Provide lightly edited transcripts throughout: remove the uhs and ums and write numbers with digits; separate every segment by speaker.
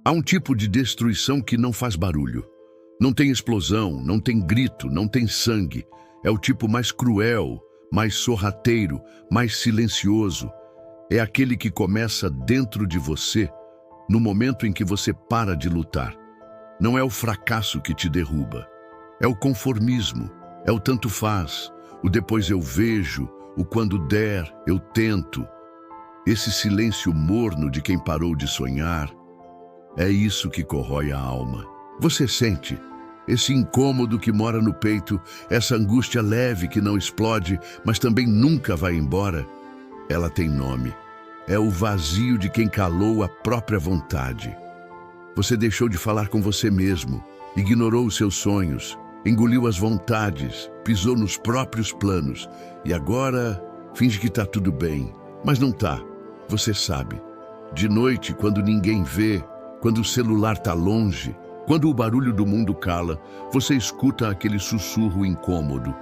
Speaker 1: Há um tipo de destruição que não faz barulho. Não tem explosão, não tem grito, não tem sangue. É o tipo mais cruel, mais sorrateiro, mais silencioso. É aquele que começa dentro de você, no momento em que você para de lutar. Não é o fracasso que te derruba. É o conformismo, é o tanto faz, o depois eu vejo, o quando der, eu tento. Esse silêncio morno de quem parou de sonhar, é isso que corrói a alma. Você sente esse incômodo que mora no peito, essa angústia leve que não explode, mas também nunca vai embora? Ela tem nome. É o vazio de quem calou a própria vontade. Você deixou de falar com você mesmo, ignorou os seus sonhos, engoliu as vontades, pisou nos próprios planos e agora finge que tá tudo bem, mas não tá. Você sabe. De noite, quando ninguém vê, quando o celular tá longe, quando o barulho do mundo cala, você escuta aquele sussurro incômodo.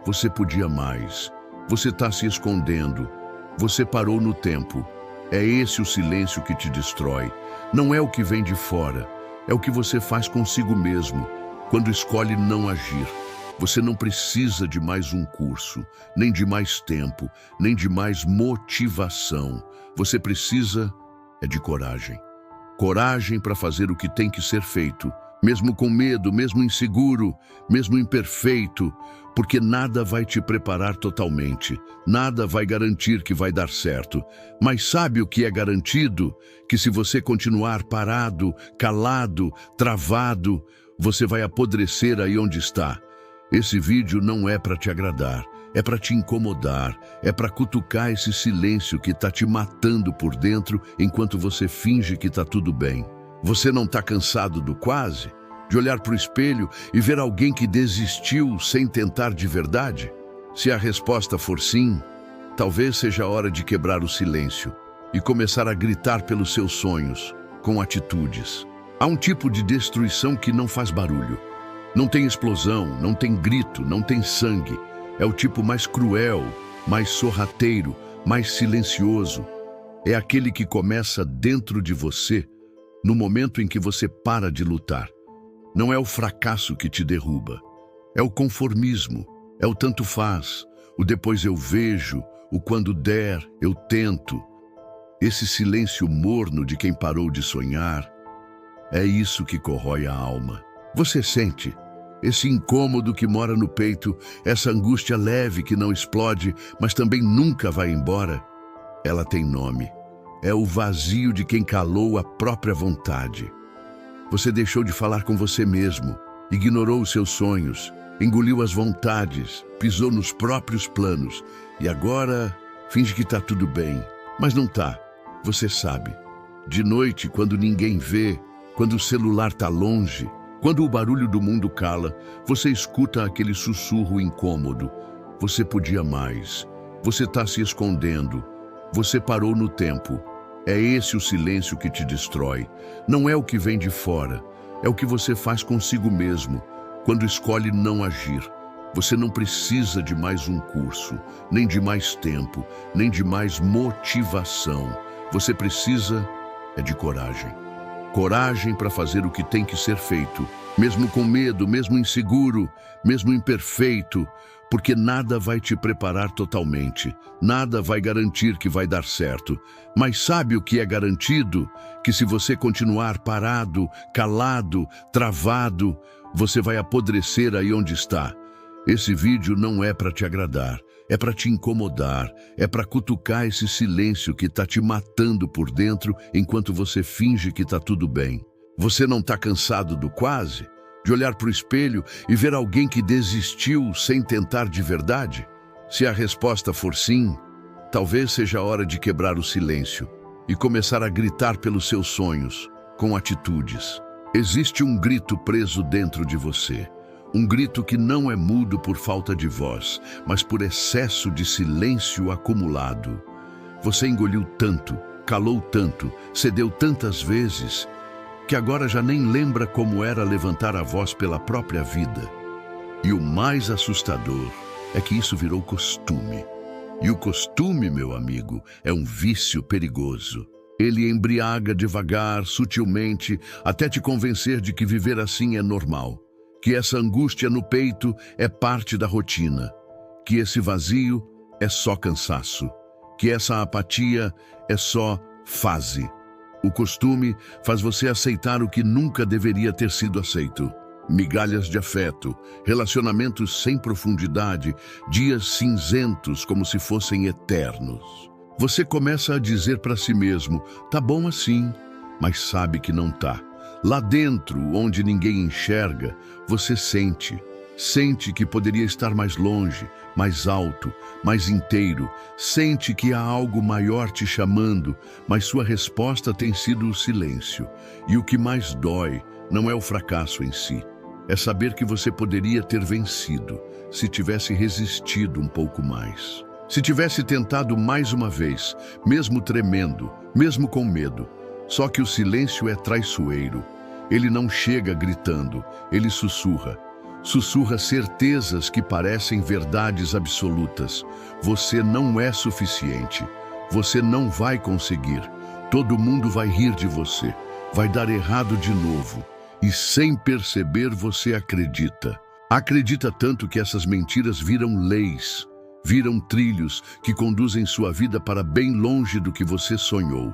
Speaker 1: Você podia mais. Você tá se escondendo. Você parou no tempo. É esse o silêncio que te destrói. Não é o que vem de fora. É o que você faz consigo mesmo, quando escolhe não agir. Você não precisa de mais um curso, nem de mais tempo, nem de mais motivação. Você precisa de coragem. Coragem para fazer o que tem que ser feito, mesmo com medo, mesmo inseguro, mesmo imperfeito, porque nada vai te preparar totalmente, nada vai garantir que vai dar certo. Mas sabe o que é garantido? Que se você continuar parado, calado, travado, você vai apodrecer aí onde está. Esse vídeo não é para te agradar, é para te incomodar, é para cutucar esse silêncio que está te matando por dentro enquanto você finge que está tudo bem. Você não está cansado do quase? De olhar para o espelho e ver alguém que desistiu sem tentar de verdade? Se a resposta for sim, talvez seja a hora de quebrar o silêncio e começar a gritar pelos seus sonhos, com atitudes. Há um tipo de destruição que não faz barulho. Não tem explosão, não tem grito, não tem sangue. É o tipo mais cruel, mais sorrateiro, mais silencioso. É aquele que começa dentro de você, no momento em que você para de lutar. Não é o fracasso que te derruba. É o conformismo, é o tanto faz, o depois eu vejo, o quando der, eu tento. Esse silêncio morno de quem parou de sonhar, é isso que corrói a alma. Você sente esse incômodo que mora no peito, essa angústia leve que não explode, mas também nunca vai embora? Ela tem nome. É o vazio de quem calou a própria vontade. Você deixou de falar com você mesmo, ignorou os seus sonhos, engoliu as vontades, pisou nos próprios planos e agora finge que tá tudo bem, mas não tá. Você sabe. De noite, quando ninguém vê, quando o celular tá longe, quando o barulho do mundo cala, você escuta aquele sussurro incômodo. Você podia mais. Você está se escondendo. Você parou no tempo. É esse o silêncio que te destrói. Não é o que vem de fora. É o que você faz consigo mesmo, quando escolhe não agir. Você não precisa de mais um curso, nem de mais tempo, nem de mais motivação. Você precisa de coragem. Coragem para fazer o que tem que ser feito, mesmo com medo, mesmo inseguro, mesmo imperfeito, porque nada vai te preparar totalmente, nada vai garantir que vai dar certo. Mas sabe o que é garantido? Que se você continuar parado, calado, travado, você vai apodrecer aí onde está. Esse vídeo não é para te agradar, é para te incomodar, é para cutucar esse silêncio que está te matando por dentro enquanto você finge que está tudo bem. Você não está cansado do quase? De olhar para o espelho e ver alguém que desistiu sem tentar de verdade? Se a resposta for sim, talvez seja a hora de quebrar o silêncio e começar a gritar pelos seus sonhos, com atitudes. Existe um grito preso dentro de você. Um grito que não é mudo por falta de voz, mas por excesso de silêncio acumulado. Você engoliu tanto, calou tanto, cedeu tantas vezes, que agora já nem lembra como era levantar a voz pela própria vida. E o mais assustador é que isso virou costume. E o costume, meu amigo, é um vício perigoso. Ele embriaga devagar, sutilmente, até te convencer de que viver assim é normal, que essa angústia no peito é parte da rotina, que esse vazio é só cansaço, que essa apatia é só fase. O costume faz você aceitar o que nunca deveria ter sido aceito. Migalhas de afeto, relacionamentos sem profundidade, dias cinzentos como se fossem eternos. Você começa a dizer para si mesmo, tá bom assim, mas sabe que não tá. Lá dentro, onde ninguém enxerga, você sente que poderia estar mais longe, mais alto, mais inteiro. Sente que há algo maior te chamando, mas sua resposta tem sido o silêncio. E o que mais dói não é o fracasso em si, é saber que você poderia ter vencido se tivesse resistido um pouco mais. Se tivesse tentado mais uma vez, mesmo tremendo, mesmo com medo. Só que o silêncio é traiçoeiro. Ele não chega gritando, ele sussurra. Sussurra certezas que parecem verdades absolutas. Você não é suficiente. Você não vai conseguir. Todo mundo vai rir de você. Vai dar errado de novo. E sem perceber você acredita. Acredita tanto que essas mentiras viram leis. Viram trilhos que conduzem sua vida para bem longe do que você sonhou.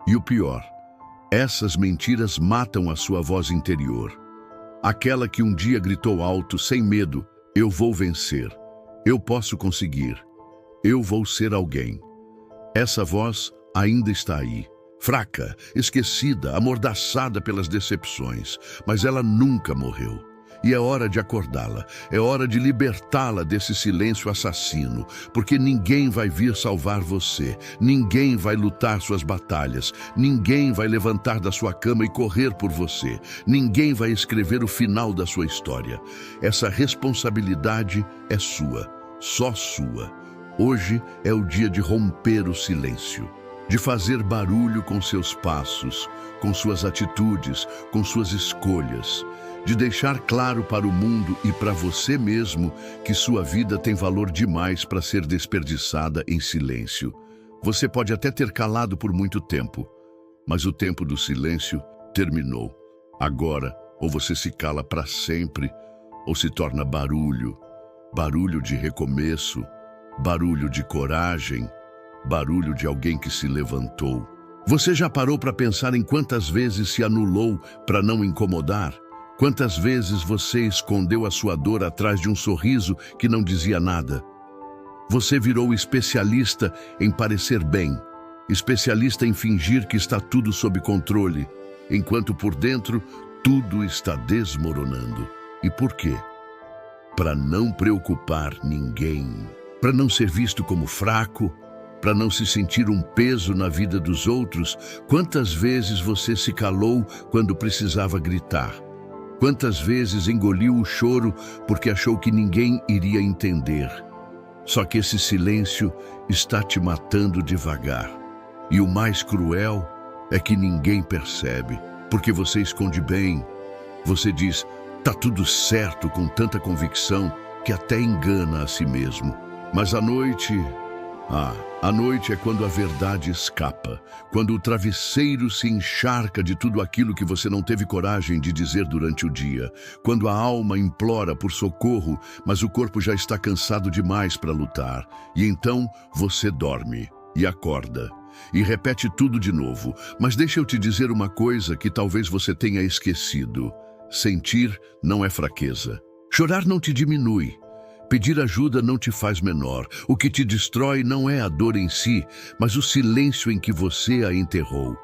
Speaker 1: E o pior, essas mentiras matam a sua voz interior. Aquela que um dia gritou alto, sem medo, eu vou vencer, eu posso conseguir, eu vou ser alguém. Essa voz ainda está aí, fraca, esquecida, amordaçada pelas decepções, mas ela nunca morreu. E é hora de acordá-la, é hora de libertá-la desse silêncio assassino, porque ninguém vai vir salvar você, ninguém vai lutar suas batalhas, ninguém vai levantar da sua cama e correr por você, ninguém vai escrever o final da sua história. Essa responsabilidade é sua, só sua. Hoje é o dia de romper o silêncio, de fazer barulho com seus passos, com suas atitudes, com suas escolhas, de deixar claro para o mundo e para você mesmo que sua vida tem valor demais para ser desperdiçada em silêncio. Você pode até ter calado por muito tempo, mas o tempo do silêncio terminou. Agora, ou você se cala para sempre, ou se torna barulho, barulho de recomeço, barulho de coragem, barulho de alguém que se levantou. Você já parou para pensar em quantas vezes se anulou para não incomodar? Quantas vezes você escondeu a sua dor atrás de um sorriso que não dizia nada? Você virou especialista em parecer bem, especialista em fingir que está tudo sob controle, enquanto por dentro tudo está desmoronando. E por quê? Para não preocupar ninguém, para não ser visto como fraco, para não se sentir um peso na vida dos outros. Quantas vezes você se calou quando precisava gritar? Quantas vezes engoliu o choro porque achou que ninguém iria entender? Só que esse silêncio está te matando devagar. E o mais cruel é que ninguém percebe, porque você esconde bem. Você diz, tá tudo certo, com tanta convicção que até engana a si mesmo. Mas à noite é quando a verdade escapa, quando o travesseiro se encharca de tudo aquilo que você não teve coragem de dizer durante o dia, quando a alma implora por socorro, mas o corpo já está cansado demais para lutar, e então você dorme e acorda e repete tudo de novo. Mas deixa eu te dizer uma coisa que talvez você tenha esquecido: sentir não é fraqueza, chorar não te diminui. Pedir ajuda não te faz menor. O que te destrói não é a dor em si, mas o silêncio em que você a enterrou.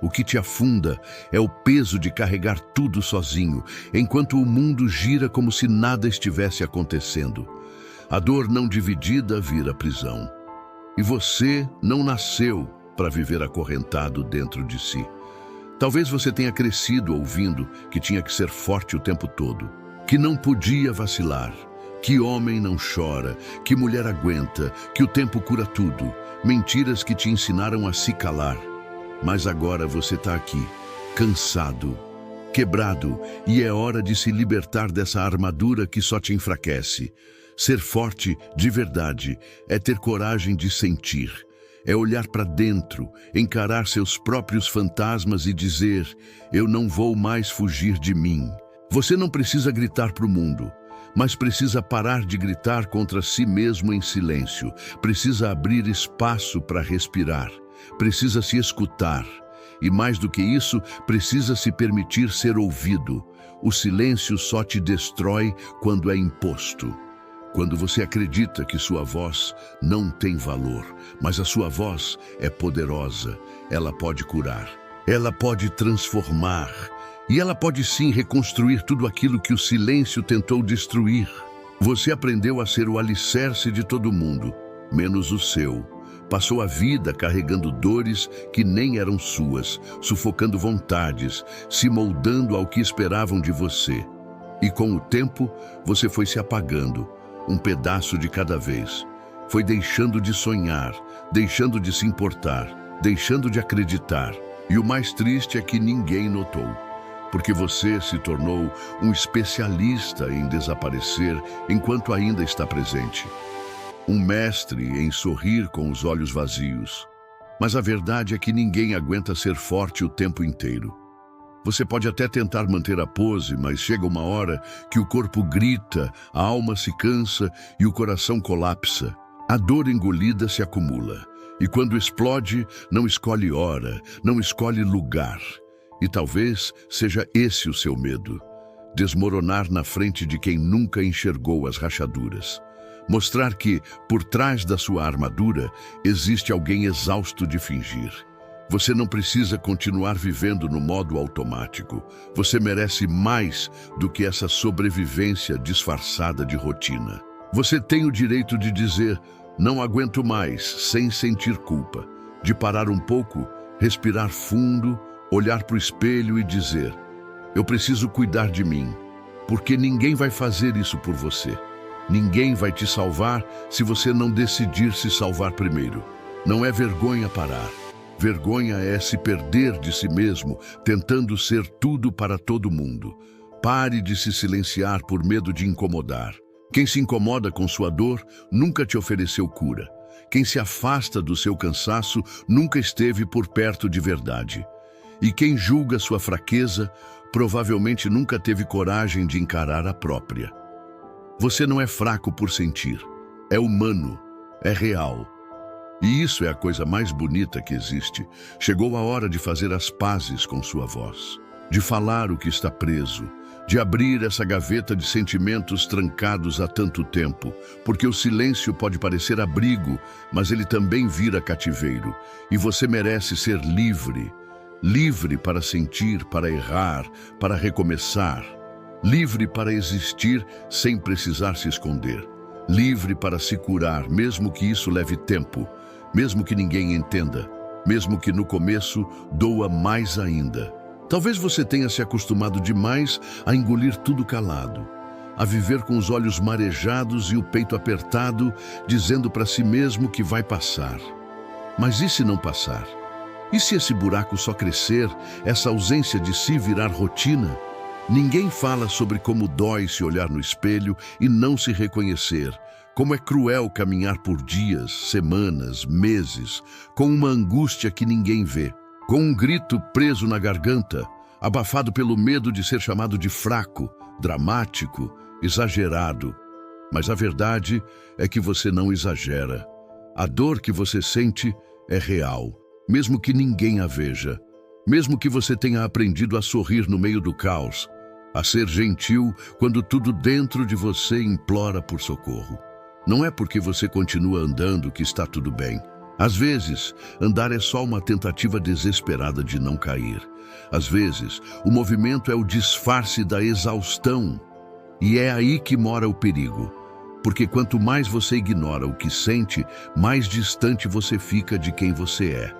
Speaker 1: O que te afunda é o peso de carregar tudo sozinho, enquanto o mundo gira como se nada estivesse acontecendo. A dor não dividida vira prisão. E você não nasceu para viver acorrentado dentro de si. Talvez você tenha crescido ouvindo que tinha que ser forte o tempo todo, que não podia vacilar, que homem não chora, que mulher aguenta, que o tempo cura tudo. Mentiras que te ensinaram a se calar. Mas agora você está aqui, cansado, quebrado, e é hora de se libertar dessa armadura que só te enfraquece. Ser forte, de verdade, é ter coragem de sentir, É olhar para dentro, encarar seus próprios fantasmas e dizer: eu não vou mais fugir de mim. Você não precisa gritar para o mundo, mas precisa parar de gritar contra si mesmo em silêncio. Precisa abrir espaço para respirar. Precisa se escutar. E mais do que isso, precisa se permitir ser ouvido. O silêncio só te destrói quando é imposto. Quando você acredita que sua voz não tem valor, mas a sua voz é poderosa, ela pode curar, ela pode transformar, e ela pode sim reconstruir tudo aquilo que o silêncio tentou destruir. Você aprendeu a ser o alicerce de todo mundo, menos o seu. Passou a vida carregando dores que nem eram suas, sufocando vontades, se moldando ao que esperavam de você. E com o tempo, você foi se apagando, um pedaço de cada vez. Foi deixando de sonhar, deixando de se importar, deixando de acreditar. E o mais triste é que ninguém notou, porque você se tornou um especialista em desaparecer enquanto ainda está presente. Um mestre em sorrir com os olhos vazios. Mas a verdade é que ninguém aguenta ser forte o tempo inteiro. Você pode até tentar manter a pose, mas chega uma hora que o corpo grita, a alma se cansa e o coração colapsa. A dor engolida se acumula. E quando explode, não escolhe hora, não escolhe lugar. E talvez seja esse o seu medo. Desmoronar na frente de quem nunca enxergou as rachaduras. Mostrar que, por trás da sua armadura, existe alguém exausto de fingir. Você não precisa continuar vivendo no modo automático. Você merece mais do que essa sobrevivência disfarçada de rotina. Você tem o direito de dizer: não aguento mais, sem sentir culpa. De parar um pouco, respirar fundo, olhar para o espelho e dizer: eu preciso cuidar de mim, porque ninguém vai fazer isso por você. Ninguém vai te salvar se você não decidir se salvar primeiro. Não é vergonha parar. Vergonha é se perder de si mesmo, tentando ser tudo para todo mundo. Pare de se silenciar por medo de incomodar. Quem se incomoda com sua dor nunca te ofereceu cura. Quem se afasta do seu cansaço nunca esteve por perto de verdade. E quem julga sua fraqueza provavelmente nunca teve coragem de encarar a própria. Você não é fraco por sentir. É humano, é real. E isso é a coisa mais bonita que existe. Chegou a hora de fazer as pazes com sua voz, de falar o que está preso, de abrir essa gaveta de sentimentos trancados há tanto tempo, porque o silêncio pode parecer abrigo, mas ele também vira cativeiro, e você merece ser livre. Livre para sentir, para errar, para recomeçar. Livre para existir sem precisar se esconder. Livre para se curar, mesmo que isso leve tempo. Mesmo que ninguém entenda, mesmo que no começo doa mais ainda. Talvez você tenha se acostumado demais a engolir tudo calado, a viver com os olhos marejados e o peito apertado, dizendo para si mesmo que vai passar. Mas e se não passar? E se esse buraco só crescer, essa ausência de si virar rotina? Ninguém fala sobre como dói se olhar no espelho e não se reconhecer. Como é cruel caminhar por dias, semanas, meses, com uma angústia que ninguém vê, com um grito preso na garganta, abafado pelo medo de ser chamado de fraco, dramático, exagerado. Mas a verdade é que você não exagera. A dor que você sente é real, mesmo que ninguém a veja, mesmo que você tenha aprendido a sorrir no meio do caos, a ser gentil quando tudo dentro de você implora por socorro. Não é porque você continua andando que está tudo bem. Às vezes, andar é só uma tentativa desesperada de não cair. Às vezes, o movimento é o disfarce da exaustão. E é aí que mora o perigo. Porque quanto mais você ignora o que sente, mais distante você fica de quem você é.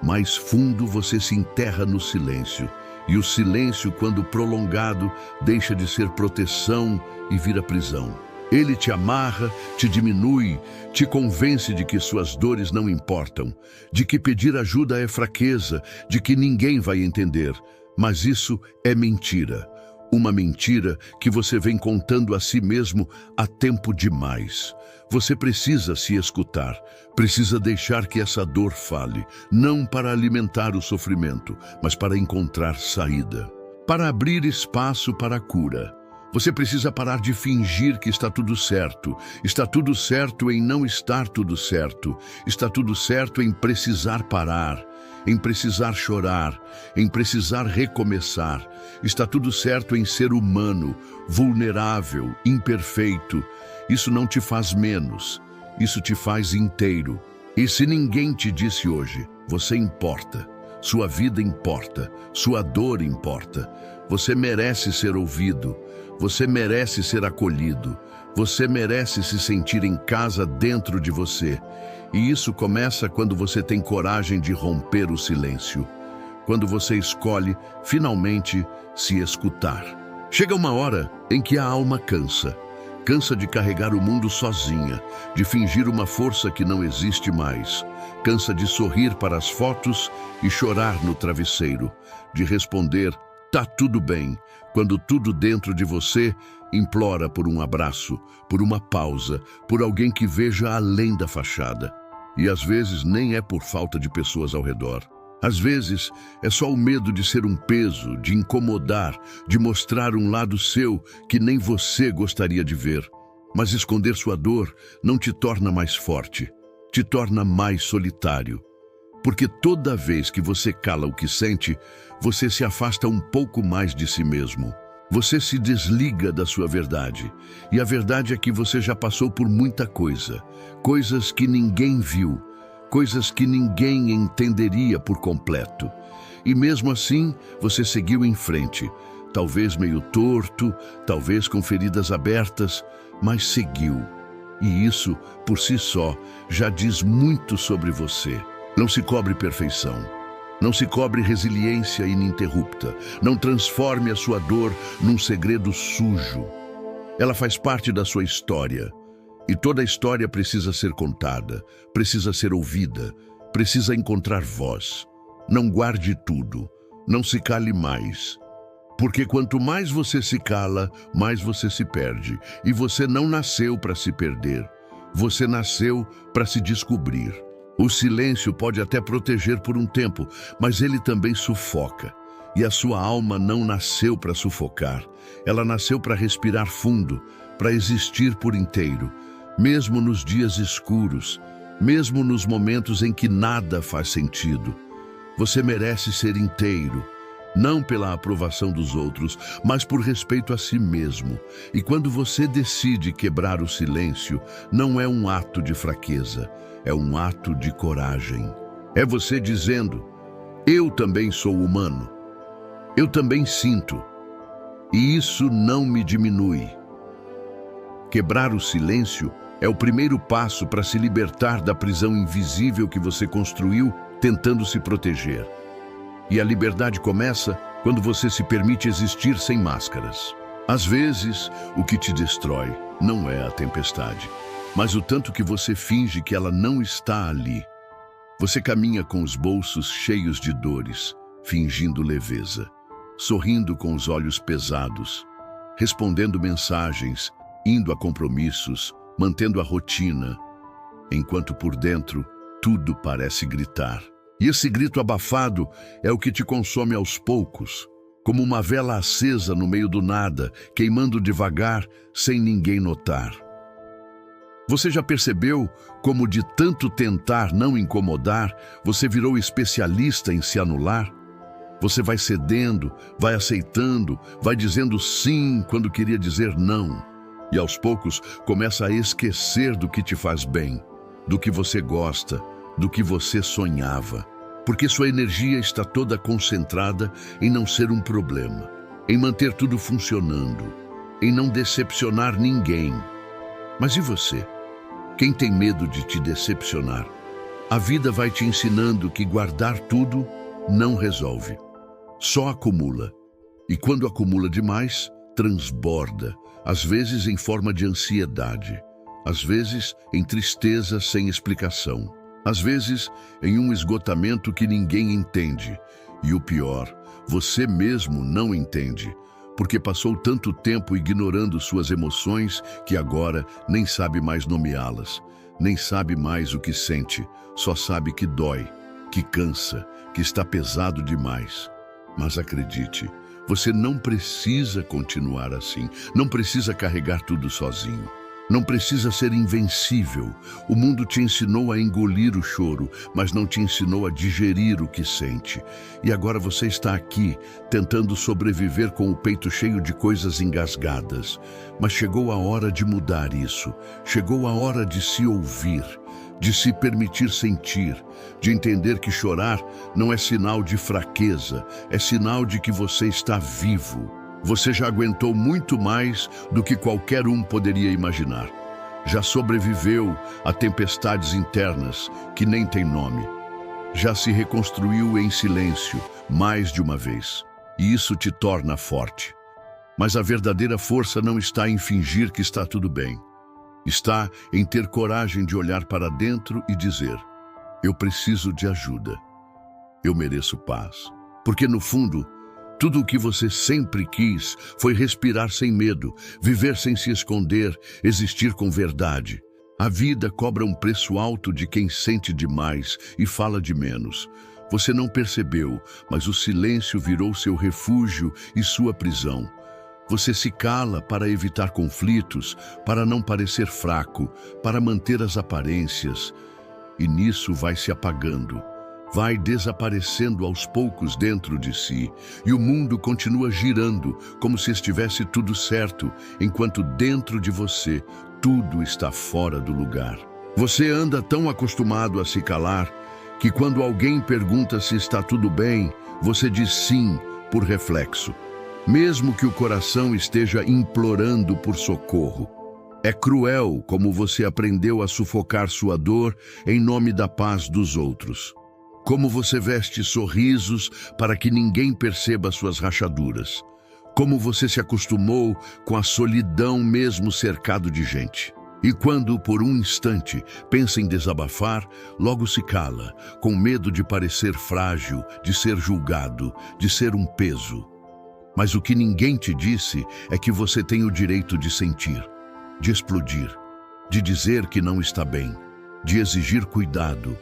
Speaker 1: Mais fundo você se enterra no silêncio. E o silêncio, quando prolongado, deixa de ser proteção e vira prisão. Ele te amarra, te diminui, te convence de que suas dores não importam, de que pedir ajuda é fraqueza, de que ninguém vai entender. Mas isso é mentira. Uma mentira que você vem contando a si mesmo há tempo demais. Você precisa se escutar, precisa deixar que essa dor fale, não para alimentar o sofrimento, mas para encontrar saída, para abrir espaço para a cura. Você precisa parar de fingir que está tudo certo. Está tudo certo em não estar tudo certo. Está tudo certo em precisar parar, em precisar chorar, em precisar recomeçar. Está tudo certo em ser humano, vulnerável, imperfeito. Isso não te faz menos, isso te faz inteiro. E se ninguém te disse hoje, você importa, sua vida importa, sua dor importa. Você merece ser ouvido, você merece ser acolhido, você merece se sentir em casa dentro de você. E isso começa quando você tem coragem de romper o silêncio, quando você escolhe, finalmente, se escutar. Chega uma hora em que a alma cansa. Cansa de carregar o mundo sozinha, de fingir uma força que não existe mais. Cansa de sorrir para as fotos e chorar no travesseiro, de responder, tá tudo bem, quando tudo dentro de você implora por um abraço, por uma pausa, por alguém que veja além da fachada. E às vezes nem é por falta de pessoas ao redor. Às vezes é só o medo de ser um peso, de incomodar, de mostrar um lado seu que nem você gostaria de ver. Mas esconder sua dor não te torna mais forte, te torna mais solitário. Porque toda vez que você cala o que sente, você se afasta um pouco mais de si mesmo. Você se desliga da sua verdade. E a verdade é que você já passou por muita coisa. Coisas que ninguém viu. Coisas que ninguém entenderia por completo. E mesmo assim, você seguiu em frente. Talvez meio torto, talvez com feridas abertas, mas seguiu. E isso, por si só, já diz muito sobre você. Não se cobre perfeição. Não se cobre resiliência ininterrupta. Não transforme a sua dor num segredo sujo. Ela faz parte da sua história. E toda a história precisa ser contada, precisa ser ouvida, precisa encontrar voz. Não guarde tudo. Não se cale mais. Porque quanto mais você se cala, mais você se perde. E você não nasceu para se perder. Você nasceu para se descobrir. O silêncio pode até proteger por um tempo, mas ele também sufoca. E a sua alma não nasceu para sufocar. Ela nasceu para respirar fundo, para existir por inteiro, mesmo nos dias escuros, mesmo nos momentos em que nada faz sentido. Você merece ser inteiro, não pela aprovação dos outros, mas por respeito a si mesmo. E quando você decide quebrar o silêncio, não é um ato de fraqueza, é um ato de coragem. É você dizendo, eu também sou humano, eu também sinto, e isso não me diminui. Quebrar o silêncio é o primeiro passo para se libertar da prisão invisível que você construiu tentando se proteger. E a liberdade começa quando você se permite existir sem máscaras. Às vezes, o que te destrói não é a tempestade, mas o tanto que você finge que ela não está ali. Você caminha com os bolsos cheios de dores, fingindo leveza, sorrindo com os olhos pesados, respondendo mensagens, indo a compromissos, mantendo a rotina, enquanto por dentro tudo parece gritar. E esse grito abafado é o que te consome aos poucos, como uma vela acesa no meio do nada, queimando devagar, sem ninguém notar. Você já percebeu como de tanto tentar não incomodar, você virou especialista em se anular? Você vai cedendo, vai aceitando, vai dizendo sim quando queria dizer não. E aos poucos começa a esquecer do que te faz bem, do que você gosta, do que você sonhava. Porque sua energia está toda concentrada em não ser um problema, em manter tudo funcionando, em não decepcionar ninguém. Mas e você? Quem tem medo de te decepcionar? A vida vai te ensinando que guardar tudo não resolve, só acumula. E quando acumula demais, transborda, às vezes em forma de ansiedade, às vezes em tristeza sem explicação, às vezes em um esgotamento que ninguém entende. E o pior, você mesmo não entende, porque passou tanto tempo ignorando suas emoções que agora nem sabe mais nomeá-las, nem sabe mais o que sente, só sabe que dói, que cansa, que está pesado demais. Mas acredite, você não precisa continuar assim, não precisa carregar tudo sozinho. Não precisa ser invencível. O mundo te ensinou a engolir o choro, mas não te ensinou a digerir o que sente. E agora você está aqui, tentando sobreviver com o peito cheio de coisas engasgadas. Mas chegou a hora de mudar isso. Chegou a hora de se ouvir, de se permitir sentir, de entender que chorar não é sinal de fraqueza, é sinal de que você está vivo. Você já aguentou muito mais do que qualquer um poderia imaginar. Já sobreviveu a tempestades internas que nem têm nome. Já se reconstruiu em silêncio mais de uma vez. E isso te torna forte. Mas a verdadeira força não está em fingir que está tudo bem. Está em ter coragem de olhar para dentro e dizer: eu preciso de ajuda. Eu mereço paz. Porque no fundo, tudo o que você sempre quis foi respirar sem medo, viver sem se esconder, existir com verdade. A vida cobra um preço alto de quem sente demais e fala de menos. Você não percebeu, mas o silêncio virou seu refúgio e sua prisão. Você se cala para evitar conflitos, para não parecer fraco, para manter as aparências. E nisso vai se apagando. Vai desaparecendo aos poucos dentro de si, e o mundo continua girando como se estivesse tudo certo, enquanto dentro de você tudo está fora do lugar. Você anda tão acostumado a se calar que quando alguém pergunta se está tudo bem, você diz sim por reflexo, mesmo que o coração esteja implorando por socorro. É cruel como você aprendeu a sufocar sua dor em nome da paz dos outros. Como você veste sorrisos para que ninguém perceba suas rachaduras. Como você se acostumou com a solidão mesmo cercado de gente. E quando, por um instante, pensa em desabafar, logo se cala, com medo de parecer frágil, de ser julgado, de ser um peso. Mas o que ninguém te disse é que você tem o direito de sentir, de explodir, de dizer que não está bem, de exigir cuidado.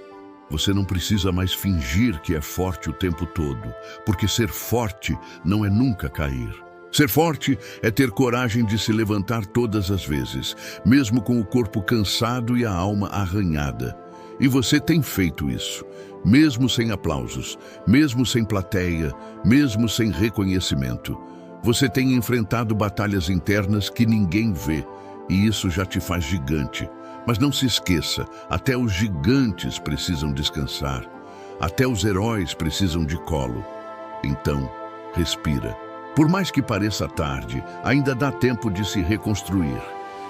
Speaker 1: Você não precisa mais fingir que é forte o tempo todo, porque ser forte não é nunca cair. Ser forte é ter coragem de se levantar todas as vezes, mesmo com o corpo cansado e a alma arranhada. E você tem feito isso, mesmo sem aplausos, mesmo sem plateia, mesmo sem reconhecimento. Você tem enfrentado batalhas internas que ninguém vê, e isso já te faz gigante. Mas não se esqueça, até os gigantes precisam descansar. Até os heróis precisam de colo. Então, respira. Por mais que pareça tarde, ainda dá tempo de se reconstruir,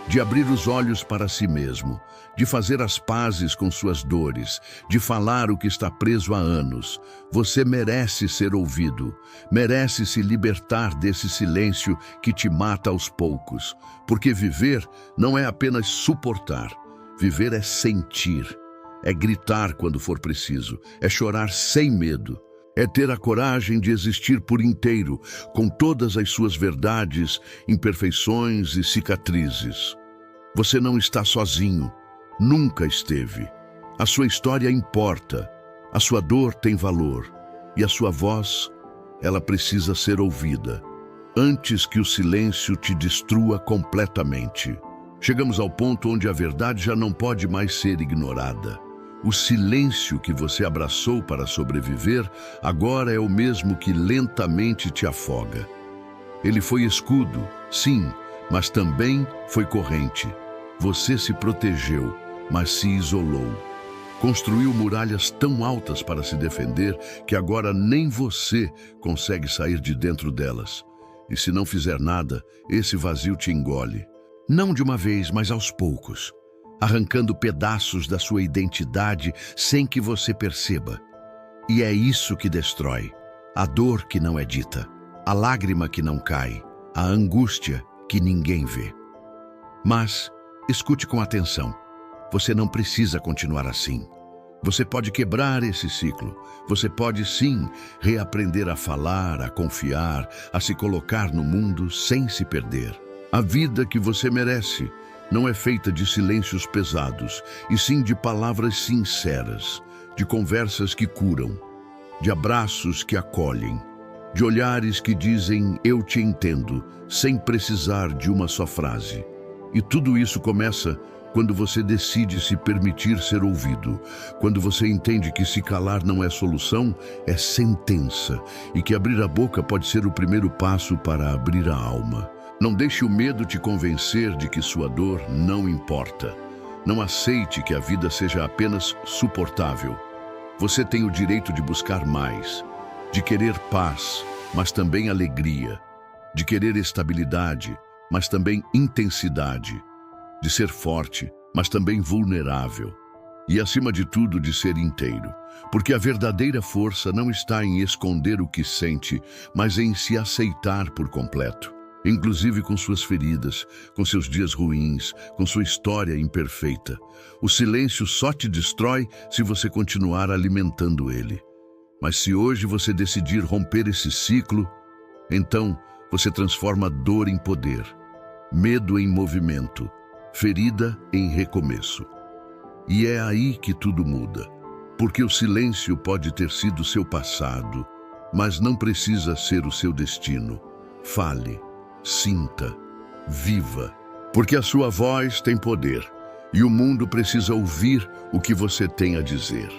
Speaker 1: de abrir os olhos para si mesmo, de fazer as pazes com suas dores, de falar o que está preso há anos. Você merece ser ouvido, merece se libertar desse silêncio que te mata aos poucos, porque viver não é apenas suportar. Viver é sentir, é gritar quando for preciso, é chorar sem medo, é ter a coragem de existir por inteiro, com todas as suas verdades, imperfeições e cicatrizes. Você não está sozinho, nunca esteve. A sua história importa, a sua dor tem valor, e a sua voz, ela precisa ser ouvida, antes que o silêncio te destrua completamente. Chegamos ao ponto onde a verdade já não pode mais ser ignorada. O silêncio que você abraçou para sobreviver agora é o mesmo que lentamente te afoga. Ele foi escudo, sim, mas também foi corrente. Você se protegeu, mas se isolou. Construiu muralhas tão altas para se defender que agora nem você consegue sair de dentro delas. E se não fizer nada, esse vazio te engole. Não de uma vez, mas aos poucos, arrancando pedaços da sua identidade sem que você perceba. E é isso que destrói: a dor que não é dita, a lágrima que não cai, a angústia que ninguém vê. Mas escute com atenção: você não precisa continuar assim. Você pode quebrar esse ciclo. Você pode, sim, reaprender a falar, a confiar, a se colocar no mundo sem se perder. A vida que você merece não é feita de silêncios pesados, e sim de palavras sinceras, de conversas que curam, de abraços que acolhem, de olhares que dizem "eu te entendo", sem precisar de uma só frase. E tudo isso começa quando você decide se permitir ser ouvido, quando você entende que se calar não é solução, é sentença, e que abrir a boca pode ser o primeiro passo para abrir a alma. Não deixe o medo te convencer de que sua dor não importa. Não aceite que a vida seja apenas suportável. Você tem o direito de buscar mais, de querer paz, mas também alegria, de querer estabilidade, mas também intensidade, de ser forte, mas também vulnerável. E, acima de tudo, de ser inteiro. Porque a verdadeira força não está em esconder o que sente, mas em se aceitar por completo. Inclusive com suas feridas, com seus dias ruins, com sua história imperfeita. O silêncio só te destrói se você continuar alimentando ele. Mas se hoje você decidir romper esse ciclo, então você transforma dor em poder, medo em movimento, ferida em recomeço. E é aí que tudo muda, porque o silêncio pode ter sido seu passado, mas não precisa ser o seu destino. Fale, sinta, viva, porque a sua voz tem poder, e o mundo precisa ouvir o que você tem a dizer.